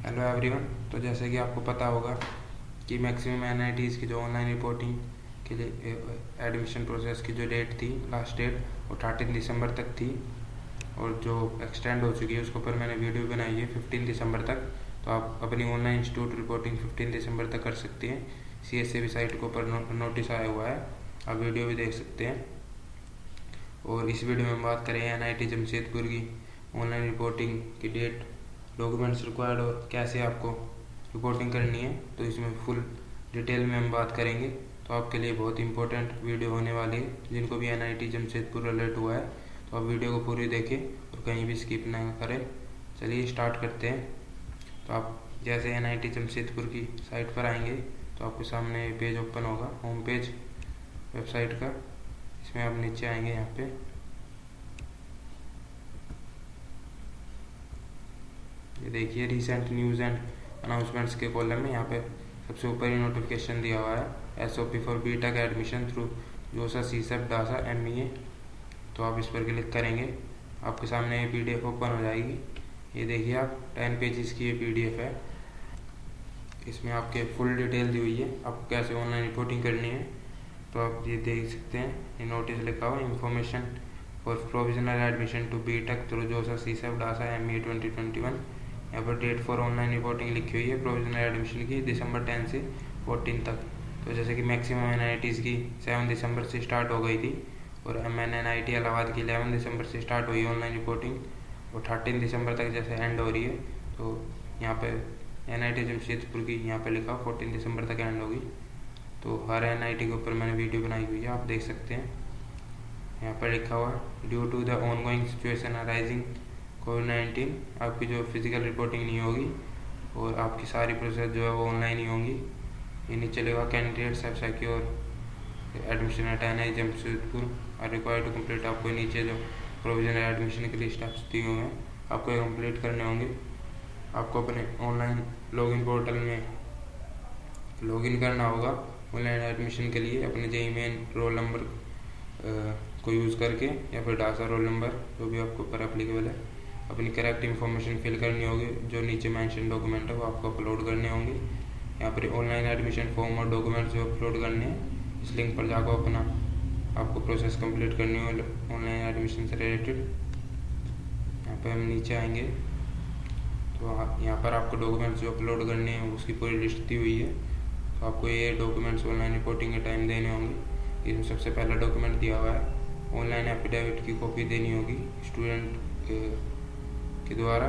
Hello everyone. तो जैसे कि आपको पता होगा कि मैक्सिमम एनआईटीज़ की जो ऑनलाइन रिपोर्टिंग के लिए एडमिशन प्रोसेस की जो डेट थी, लास्ट डेट, वो 13 दिसंबर तक थी और जो एक्सटेंड हो चुकी है उसके ऊपर मैंने वीडियो बनाई है 15 दिसंबर तक। तो आप अपनी ऑनलाइन इंस्टीट्यूट रिपोर्टिंग 15 दिसंबर तक कर सकते हैं। CSAB साइट के ऊपर नोटिस आया हुआ है, आप वीडियो भी देख सकते हैं। और इस वीडियो में हम बात करें NIT जमशेदपुर की ऑनलाइन रिपोर्टिंग की डेट, डॉक्यूमेंट्स रिक्वायर्ड और कैसे आपको रिपोर्टिंग करनी है। तो इसमें फुल डिटेल में हम बात करेंगे। तो आपके लिए बहुत इंपॉर्टेंट वीडियो होने वाली है। जिनको भी NIT जमशेदपुर अलर्ट हुआ है तो आप वीडियो को पूरी देखें और कहीं भी स्किप ना करें। चलिए स्टार्ट करते हैं। तो आप जैसे NIT जमशेदपुर की साइट पर आएंगे तो आपके सामने पेज ओपन होगा, होम पेज वेबसाइट का। इसमें आप नीचे आएंगे, यहाँ पे ये देखिए रिसेंट न्यूज़ एंड अनाउंसमेंट्स के कॉलम में यहाँ पे सबसे ऊपर ही नोटिफिकेशन दिया हुआ है SOP for BTech admission through JoSAA CSEP DASA MEA। तो आप इस पर क्लिक करेंगे, आपके सामने ये PDF ओपन हो जाएगी। ये देखिए आप 10 पेजेस की ये PDF है। इसमें आपके फुल डिटेल दी हुई है, आपको कैसे ऑनलाइन रिपोर्टिंग करनी है। तो आप ये देख सकते हैं, ये नोटिस लिखा हुआ information for provisional admission to BTech through JoSAA CSEP DASA MEA 2021। यहाँ पर डेट फॉर ऑनलाइन रिपोर्टिंग लिखी हुई है प्रोविजनल एडमिशन की दिसंबर 10 से 14 तक। तो जैसे कि मैक्सिमम NITs की 7 दिसंबर से स्टार्ट हो गई थी और MNNIT इलाहाबाद की 11 दिसंबर से स्टार्ट हुई ऑनलाइन रिपोर्टिंग और 13 दिसंबर तक जैसे एंड हो रही है। तो यहाँ पे NIT जमशेदपुर की यहाँ पे लिखा 14 दिसंबर तक एंड होगी। तो हर NIT के ऊपर मैंने वीडियो बनाई हुई है, आप देख सकते हैं। यहाँ पर लिखा हुआ due to the ongoing situation arising कोविड-19 आपकी जो फिजिकल रिपोर्टिंग नहीं होगी और आपकी सारी प्रोसेस जो है वो ऑनलाइन ही होंगी। ये नीचे लिखा candidates have secure admission at NIT Jamshedpur are required to complete. आपको नीचे जो प्रोविजनल एडमिशन के लिए स्टेप्स दिए हुए हैं आपको ये कंप्लीट करने होंगे। आपको अपने ऑनलाइन लॉगिन पोर्टल में लॉगिन करना होगा ऑनलाइन एडमिशन के लिए अपने JEE मेन रोल नंबर को यूज़ करके या फिर डासा रोल नंबर जो भी आपके ऊपर एप्लीकेबल है। अपनी करेक्ट इन्फॉर्मेशन फिल करनी होगी, जो नीचे मेंशन डॉक्यूमेंट है वो आपको अपलोड करने होंगे। यहाँ पर ऑनलाइन एडमिशन फॉर्म और डॉक्यूमेंट्स जो अपलोड करने हैं इस लिंक पर जाकर अपना आपको प्रोसेस कंप्लीट करनी हो ऑनलाइन एडमिशन से रिलेटेड। यहाँ पर हम नीचे आएंगे तो यहाँ पर आपको डॉक्यूमेंट्स जो अपलोड करने हैं उसकी पूरी लिस्ट दी हुई है। तो आपको ये डॉक्यूमेंट्स ऑनलाइन रिपोर्टिंग के टाइम देने होंगे। इसमें सबसे पहला डॉक्यूमेंट दिया हुआ है ऑनलाइन एफिडेविट की कॉपी देनी होगी स्टूडेंट के द्वारा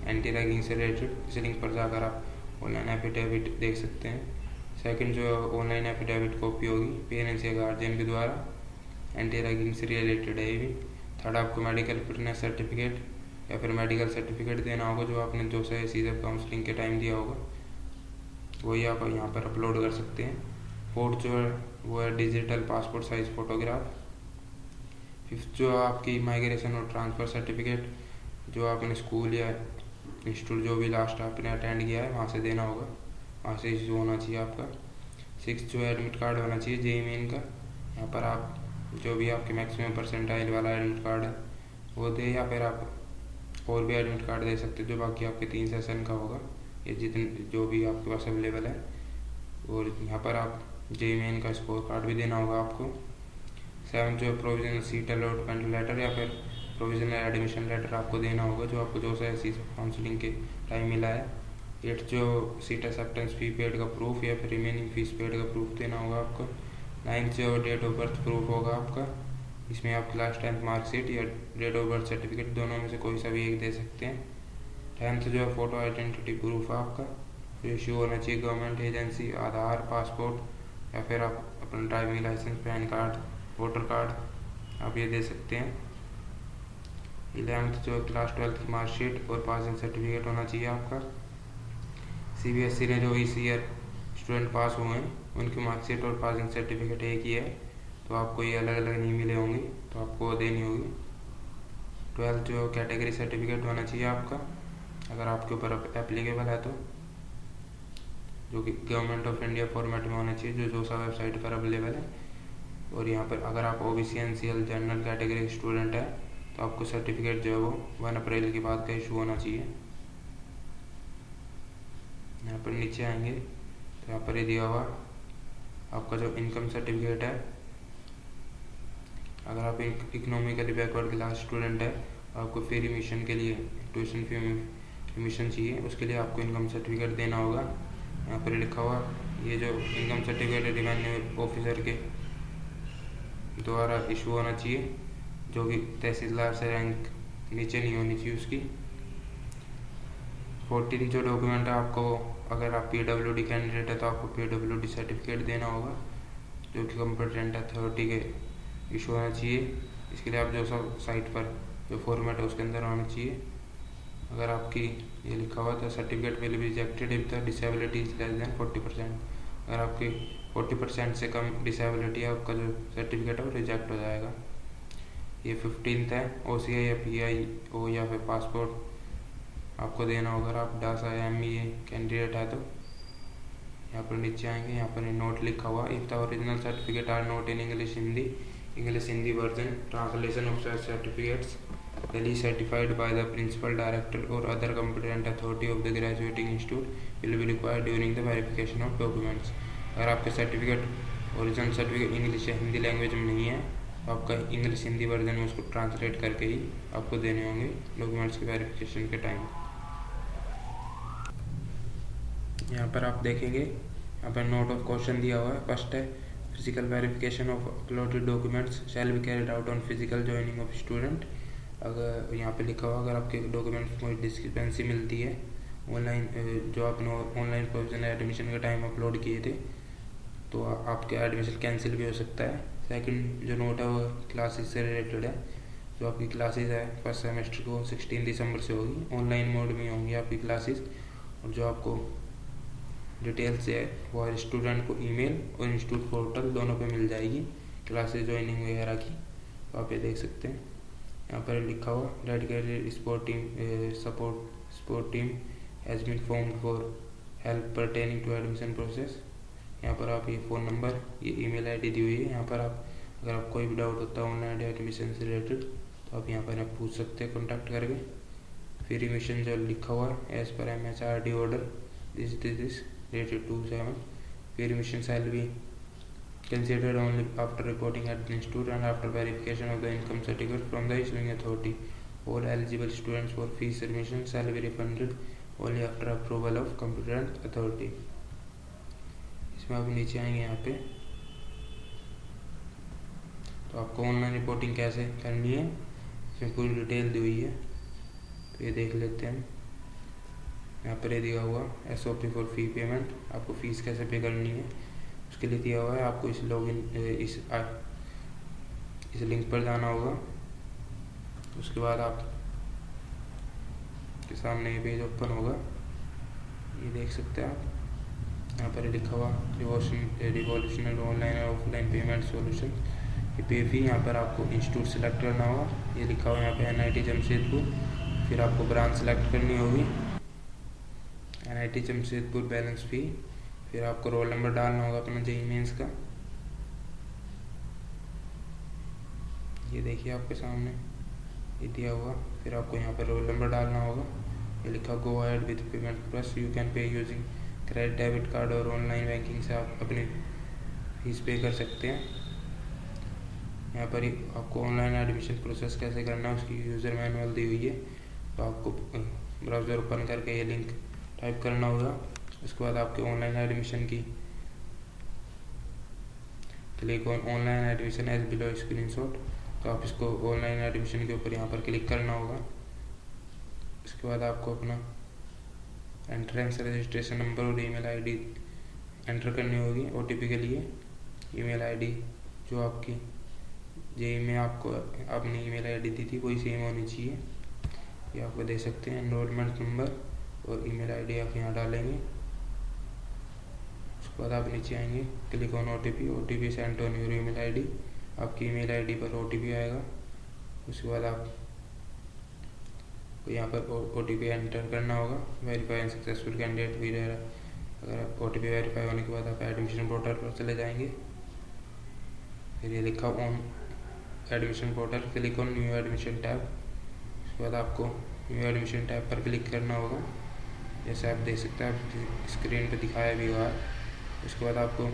एंटी रैगिंग से रिलेटेड। इस लिंक पर जाकर आप ऑनलाइन एफिडेविट देख सकते हैं। सेकंड जो ऑनलाइन एफिडेविट कॉपी होगी पेरेंट्स या गार्जियन के द्वारा एंटी रैगिंग से रिलेटेड है ये भी। थर्ड आपको मेडिकल फिटनेस सर्टिफिकेट या फिर मेडिकल सर्टिफिकेट देना होगा जो आपने जोसा CSEP काउंसलिंग के टाइम दिया होगा, वही आप यहाँ पर अपलोड कर सकते हैं। फोर्थ जो है वो है digital passport size photograph. Fifth जो आपकी माइग्रेशन और ट्रांसफ़र सर्टिफिकेट जो आपने स्कूल या इंस्टीट्यूट जो भी लास्ट आपने अटेंड किया है वहाँ से देना होगा, वहाँ से इशू होना चाहिए आपका। सिक्स जो है एडमिट कार्ड होना चाहिए JEE मेन का। यहाँ पर आप जो भी आपके मैक्सिमम परसेंटाइल वाला एडमिट कार्ड है वो दे, या फिर आप और भी एडमिट कार्ड दे सकते हो जो बाकी आपके 3 सेशन का होगा, ये जितने जो भी आपके पास अवेलेबल है। और यहाँ पर आप JEE मेन का स्कोर कार्ड भी देना होगा आपको। 7 जो है प्रोविजनल सीट अलॉटमेंट लेटर या फिर प्रोविजनल एडमिशन लेटर आपको देना होगा जो आपको जोसा CSEP काउंसलिंग के टाइम मिला है। 8 जो सीट एक्सेप्टेंस फी पेड का प्रूफ या फिर रिमेनिंग फीस पेड का प्रूफ देना होगा आपको। 9 जो डेट ऑफ बर्थ प्रूफ होगा आपका, इसमें आप क्लास 10th मार्कशीट या डेट ऑफ बर्थ सर्टिफिकेट दोनों में से कोई सा भी एक दे सकते हैं। 10th जो है फ़ोटो आइडेंटिटी प्रूफ आपका जो इशू होना चाहिए गवर्नमेंट एजेंसी, आधार, पासपोर्ट या फिर आप अपना driving licence, PAN card, voter card आप ये दे सकते हैं। 11th जो क्लास 12th की मार्कशीट और पासिंग सर्टिफिकेट होना चाहिए आपका। CBSE ने जो इस ईयर स्टूडेंट पास हुए हैं उनकी मार्कशीट और पासिंग सर्टिफिकेट एक ही है, तो आपको ये अलग अलग नहीं मिले होंगे, तो आपको देनी होगी। 12th जो कैटेगरी सर्टिफिकेट होना चाहिए आपका अगर आपके ऊपर एप्लीकेबल है तो, जो कि गवर्नमेंट ऑफ इंडिया फॉर्मेट में होना चाहिए जो जोसा वेबसाइट पर अवेलेबल है। और यहाँ पर अगर आप OBC NCL general category student है तो आपको सर्टिफिकेट जो है वो 1 अप्रैल के बाद का इशू होना चाहिए। यहाँ पर नीचे आएंगे तो यहाँ पर ये दिया हुआ आपका जो इनकम सर्टिफिकेट है। अगर आप एक इकोनॉमिकली बैकवर्ड क्लास स्टूडेंट है, आपको फ्री एडमिशन के लिए ट्यूशन फी एडमिशन चाहिए, उसके लिए आपको इनकम सर्टिफिकेट देना होगा। यहाँ पर लिखा हुआ ये जो इनकम सर्टिफिकेट है रेवेन्यू ऑफिसर के द्वारा इशू होना चाहिए, जो कि तहसीलदार से रैंक नीचे नहीं होनी चाहिए उसकी। 40 जो डॉक्यूमेंट है आपको, अगर आप PWD कैंडिडेट है तो आपको PWD सर्टिफिकेट देना होगा, जो कि कॉम्पिटेंट अथॉरिटी के इशू होना चाहिए। इसके लिए आप जो सब साइट पर जो फॉर्मेट है उसके अंदर आना चाहिए। अगर आपकी ये लिखा हुआ तो certificate will be rejected if the disability is less than 40%। अगर आपकी 40% से कम डिसेबिलिटी है, आपका जो सर्टिफिकेट है वो रिजेक्ट हो जाएगा। ये 15th है। OCI या PIO या फिर पासपोर्ट आपको देना होगा। अगर आप डासा या ME कैंडिडेट है तो यहाँ पर नीचे आएंगे, यहाँ पर नोट लिखा हुआ if the original certificate are not in English Hindi version translation of such certificates certified by the principal director or other competent authority of the graduating institute will be required during the verification of documents। अगर आपके certificate original certificate English या Hindi language में नहीं है तो आपका English Hindi version में उसको ट्रांसलेट करके ही आपको देने होंगे डॉक्यूमेंट्स के वेरिफिकेशन के टाइम। यहाँ पर आप देखेंगे, यहाँ पर नोट ऑफ क्वेश्चन दिया हुआ है। फर्स्ट है physical verification of uploaded documents shall be carried out on physical joining of student. अगर यहाँ पे लिखा हुआ अगर आपके डॉक्यूमेंट्स में डिस्क्रिपेंसी मिलती है ऑनलाइन, जो आपने ऑनलाइन प्रोविजनल एडमिशन के टाइम अपलोड किए थे, तो आपके एडमिशन कैंसिल भी हो सकता है। सेकंड जो नोट है वो क्लासेस से रिलेटेड है। जो आपकी क्लासेस है फर्स्ट सेमेस्टर को 16 दिसंबर से होगी, ऑनलाइन मोड में होंगी आपकी क्लासेस, और जो आपको डिटेल्स है वो हर स्टूडेंट को ईमेल और इंस्टीट्यूट पोर्टल दोनों पे मिल जाएगी क्लासेस ज्वाइनिंग वगैरह की। तो आप ये देख सकते हैं, यहाँ पर लिखा हुआ dedicated sport team has been formed for help pertaining to admission process. यहाँ पर आप ये फ़ोन नंबर, ये ईमेल आईडी दी हुई है। यहाँ पर आप अगर आप कोई भी डाउट होता है ऑनलाइन एडमिशन से रिलेटेड तो आप यहाँ पर आप पूछ सकते हैं कॉन्टैक्ट करके। फिर एडमिशन जो लिखा हुआ है as per MHRD order this dated 2/7। फिर admission shall be considered only after reporting at the institute and after verification of the income certificate from the issuing authority। All eligible students for fees admission shall be refunded only after approval of competent authority। इसमें आप नीचे आएंगे यहाँ पे तो आपको online reporting कैसे करनी है इसमें पूरी डिटेल दी हुई है, तो ये देख लेते हैं। यहाँ पर ये दिया हुआ SOP फॉर फी पेमेंट, आपको फीस कैसे पे करनी है उसके लिए दिया हुआ है। आपको इस लिंक पर जाना होगा। उसके बाद आप के सामने ये पेज ओपन होगा, ये देख सकते हैं आप। यहाँ पर लिखा हुआ रिवॉल्यूशनरी ऑनलाइन और ऑफलाइन पेमेंट सॉल्यूशन, ये पे फी। यहाँ पर आपको इंस्टीट्यूट सेलेक्ट करना होगा, ये लिखा हुआ यहाँ पे NIT जमशेदपुर। फिर आपको ब्रांच सेलेक्ट करनी होगी, NIT जमशेदपुर बैलेंस फी। फिर आपको रोल नंबर डालना होगा अपना JEE मेंस का, ये देखिए आपके सामने ये दिया हुआ। फिर आपको यहाँ पर रोल नंबर डालना होगा, ये लिखा go ahead with payment plus you can pay using credit debit card और ऑनलाइन बैंकिंग से आप अपनी फीस पे कर सकते हैं। यहाँ पर ही आपको ऑनलाइन एडमिशन प्रोसेस कैसे करना है उसकी यूज़र मैनुअल दी हुई है, तो आपको ब्राउज़र ओपन करके ये लिंक टाइप करना होगा। उसके बाद आपके ऑनलाइन एडमिशन की click on online admission as below screenshot, तो आप इसको ऑनलाइन एडमिशन के ऊपर यहाँ पर क्लिक करना होगा। उसके बाद आपको अपना एंट्रेंस रजिस्ट्रेशन नंबर और ईमेल आईडी एंटर करनी होगी OTP के लिए। ईमेल आईडी जो आपकी JEE में आपको आपने ईमेल आईडी दी थी वही सेम होनी चाहिए, ये आपको दे सकते हैं। एनरोलमेंट नंबर और ईमेल आईडी आप यहाँ डालेंगे। उसके बाद आप नीचे आएंगे, click on OTP send on your email ID, आपकी ईमेल आईडी पर OTP आएगा। उसके बाद आप यहाँ पर OTP एंटर करना होगा। वेरीफाई एंड सक्सेसफुल कैंडिडेट भी रह रहा। अगर OTP वेरीफाई होने के बाद आप एडमिशन पोर्टल पर चले जाएंगे। फिर ये लिखा on admission portal, click on new admission tab. उसके बाद आपको न्यू एडमिशन टैब पर क्लिक करना होगा। जैसे आप देख सकते हैं, आप स्क्रीन पे दिखाया भी हुआ है। उसके बाद आपको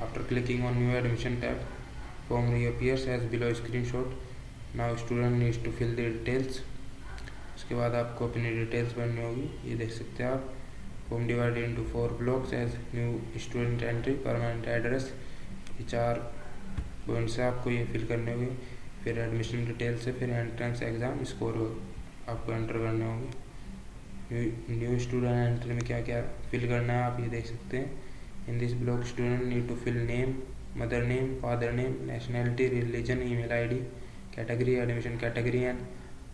after clicking on new admission tab form reappears as below screenshot. Now student needs to fill the details. उसके बाद आपको अपनी डिटेल्स भरनी होगी। ये देख सकते हैं आप, form divided into 4 blocks as new student entry, permanent address. ये 4 पॉइंट से आपको ये फिल करने होंगे। फिर एडमिशन डिटेल्स से फिर एंट्रेंस एग्ज़ाम स्कोर आपको एंटर करने होंगे। न्यू स्टूडेंट एंट्री में क्या क्या फिल करना है आप ये देख सकते हैं। In this block student need to fill name, mother name, father name, nationality, religion, email ID, category, admission category and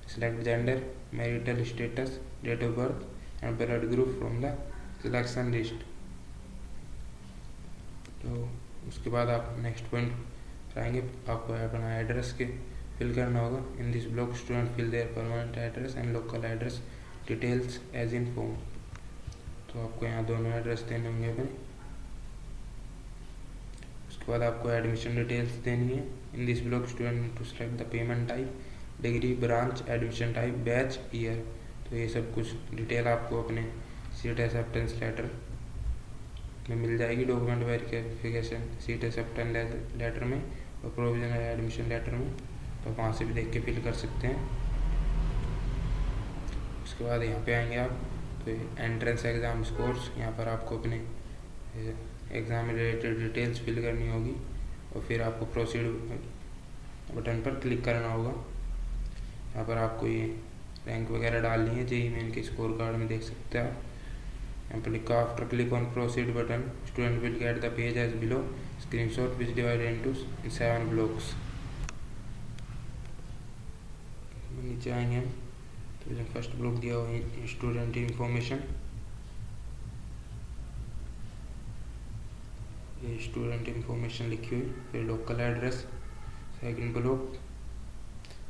select gender, marital status, date of birth and blood group from the selection list. तो उसके बाद आप next point आएंगे, आपको अपना address के fill करना होगा। In this block student fill their permanent address and local address details as in form. तो आपको यहाँ दोनों एड्रेस देने होंगे अपने। उसके बाद आपको एडमिशन डिटेल्स देनी है। In this block student to select the payment type, degree, branch, admission type, batch, year. तो ये सब कुछ डिटेल आपको अपने सीट एक्सेप्टेंस लेटर में मिल जाएगी, document verification seat acceptance letter में और प्रोविजनल एडमिशन लेटर में। तो वहाँ से भी देख के फिल कर सकते हैं। उसके बाद यहाँ पे आएंगे आप, तो एंट्रेंस एग्ज़ाम स्कोर्स, यहाँ पर आपको अपने एग्ज़ाम रिलेटेड डिटेल्स फिल करनी होगी और फिर आपको प्रोसीड बटन पर क्लिक करना होगा। यहाँ पर आपको ये रैंक वगैरह डालनी है। जेईई मेन के स्कोर कार्ड में देख सकते हैं आप। यहाँ पर लिखा after click on proceed button student will get the page as below, screenshot which divided into 7 blocks. नीचे आएंगे हम, तो जो फर्स्ट ब्लॉक दिया हुआ है स्टूडेंट इन्फॉर्मेशन, ये स्टूडेंट इन्फॉर्मेशन लिखी हुई। फिर local address, second block.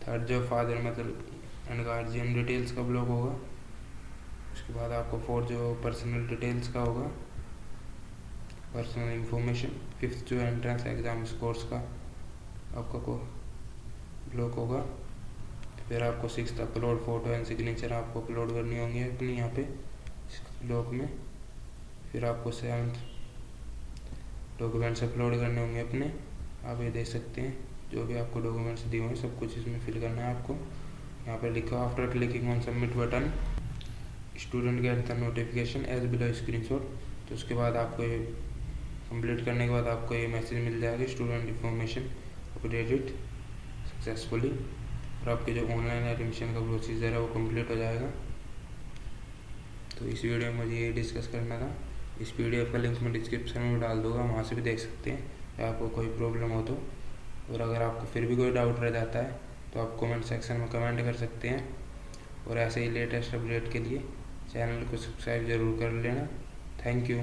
Third जो father mother and guardian details का ब्लॉक होगा। उसके बाद आपको फोर्थ जो पर्सनल डिटेल्स का होगा, पर्सनल इन्फॉर्मेशन। फिफ्थ जो एंट्रेंस एग्ज़ाम स्कोर्स का आपका को ब्लॉक होगा। फिर आपको sixth upload photo and signature आपको अपलोड करनी होंगी अपनी यहाँ पे ब्लॉक में। फिर आपको सेवन्थ डॉक्यूमेंट्स अपलोड करने होंगे अपने। आप ये देख सकते हैं जो भी आपको डॉक्यूमेंट्स दिए हुए हैं सब कुछ इसमें फिल करना है आपको। यहाँ पर लिखा after clicking on submit button student get the notification as below screenshot. तो उसके बाद आपको ये कंप्लीट करने के बाद आपको ये मैसेज मिल जाएगा, स्टूडेंट इन्फॉर्मेशन अपडेटेड सक्सेसफुली। और आपके जो ऑनलाइन एडमिशन का प्रोसीजर है वो कंप्लीट हो जाएगा। तो इस वीडियो में मुझे ये डिस्कस करना था। इस पीडीएफ का लिंक मैं डिस्क्रिप्शन में डाल दूँगा, वहाँ से भी देख सकते हैं या आपको कोई प्रॉब्लम हो तो। और अगर आपको फिर भी कोई डाउट रह जाता है तो आप कमेंट सेक्शन में कमेंट कर सकते हैं। और ऐसे ही लेटेस्ट अपडेट के लिए चैनल को सब्सक्राइब ज़रूर कर लेना। Thank you.